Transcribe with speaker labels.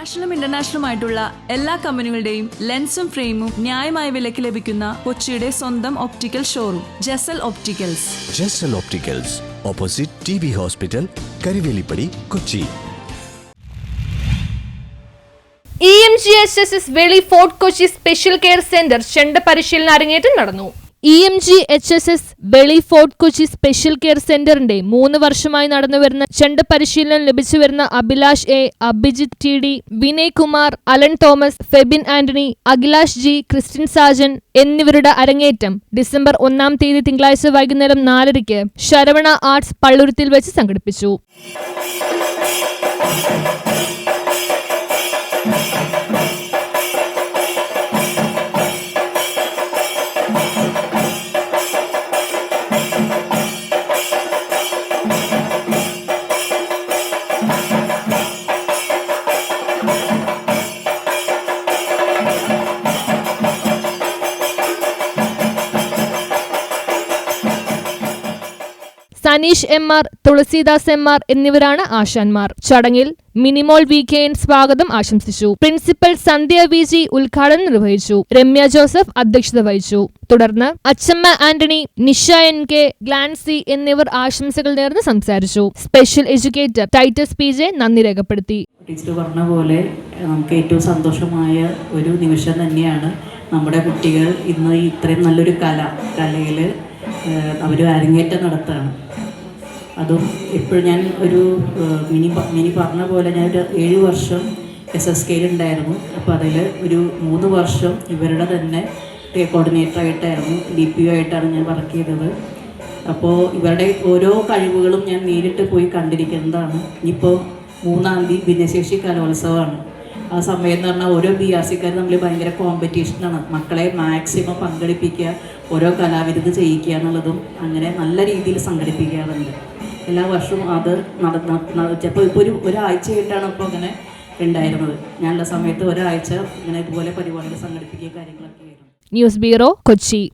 Speaker 1: നാഷണലും ഇന്റർനാഷണലുമായിട്ടുള്ള എല്ലാ കമ്പനികളുടെയും ലെൻസും ഫ്രെയിമും ന്യായമായ വിലയ്ക്ക് ലഭിക്കുന്ന കൊച്ചിയുടെ സ്വന്തം optical showroom Jesal opticals.
Speaker 2: Jesal opticals, opposite TB hospital, Karivelippady, Kochi.
Speaker 3: EMGHSS വെളി fort Kochi special care centre ചെണ്ട പരിശീലന അരങ്ങേറ്റം നടന്നു. EMGHSS വെളി ഫോർട്ട് കൊച്ചി സ്പെഷ്യൽ കെയർ സെന്ററിന്റെ 3 വർഷമായി നടന്നുവരുന്ന ചെണ്ട പരിശീലനം ലഭിച്ചു വരുന്ന Abhilash A, Abhijith TD, Vinay Kumar, Alan Thomas, Febin Antony, Akhilash G, Christian Sajan എന്നിവരുടെ അരങ്ങേറ്റം ഡിസംബർ 1-ാം തീയതി തിങ്കളാഴ്ച വൈകുന്നേരം 4:30 ശരവണ ആർട്സ് പള്ളുരുത്തിൽ വെച്ച് സംഘടിപ്പിച്ചു. സനീഷ് MR, തുളസിദാസ് MR എന്നിവരാണ് ആശാന്മാർ. ചടങ്ങിൽ മിനിമോൾ VKN സ്വാഗതം ആശംസിച്ചു. പ്രിൻസിപ്പൽ സന്ധ്യ VG ഉദ്ഘാടനം നിർവഹിച്ചു. രമ്യ ജോസഫ് അധ്യക്ഷത വഹിച്ചു. തുടർന്ന് അച്ചമ്മ ആന്റണി, നിഷ NK, ഗ്ലാൻസി എന്നിവർ ആശംസകൾ നേർന്ന് സംസാരിച്ചു. സ്പെഷ്യൽ എഡ്യൂക്കേറ്റർ ടൈറ്റസ് PJ നന്ദി രേഖപ്പെടുത്തി.
Speaker 4: ടീച്ചർ പറഞ്ഞ പോലെ നമുക്ക് ഏറ്റവും സന്തോഷമായ ഒരു നിമിഷം തന്നെയാണ് നമ്മുടെ കുട്ടികൾ ഇന്ന് ഇത്രയും നല്ലൊരു കലയിൽ അവർ അരങ്ങേറ്റം നടത്തുകയാണ്. അതും ഇപ്പോഴും ഞാൻ ഒരു മിനി പറഞ്ഞ പോലെ ഞാനൊരു 7 വർഷം SSKയിൽ ഉണ്ടായിരുന്നു. അപ്പോൾ അതിൽ ഒരു 3 വർഷം ഇവരുടെ തന്നെ കോർഡിനേറ്ററായിട്ടായിരുന്നു, DPO ആയിട്ടാണ് ഞാൻ വർക്ക് ചെയ്തത്. അപ്പോൾ ഇവരുടെ ഓരോ കഴിവുകളും ഞാൻ നേരിട്ട് പോയി കണ്ടിരിക്കുന്നതാണ്. ഇനിയിപ്പോൾ 3-ാം തീയതി ഭിന്നശേഷി കലോത്സവമാണ്. ആ സമയം എന്ന് പറഞ്ഞാൽ ഓരോ BRCക്കാരും നമ്മൾ ഭയങ്കര കോമ്പറ്റീഷനാണ്. മക്കളെ മാക്സിമം പങ്കെടുപ്പിക്കുക, ഓരോ കലാവിരുത് ചെയ്യിക്കുക എന്നുള്ളതും അങ്ങനെ നല്ല രീതിയിൽ സംഘടിപ്പിക്കാറുണ്ട്. എല്ലാ വർഷവും അത് ചിലപ്പോൾ ഇപ്പോൾ ഒരാഴ്ചയായിട്ടാണ് ഇപ്പോൾ അങ്ങനെ ഉണ്ടായിരുന്നത്. ഞാനുള്ള സമയത്ത് ഒരാഴ്ച ഇങ്ങനെ ഇതുപോലെ പരിപാടികൾ സംഘടിപ്പിക്കുക കാര്യങ്ങളൊക്കെ ആയിരുന്നു.
Speaker 3: News bureau, Kochi.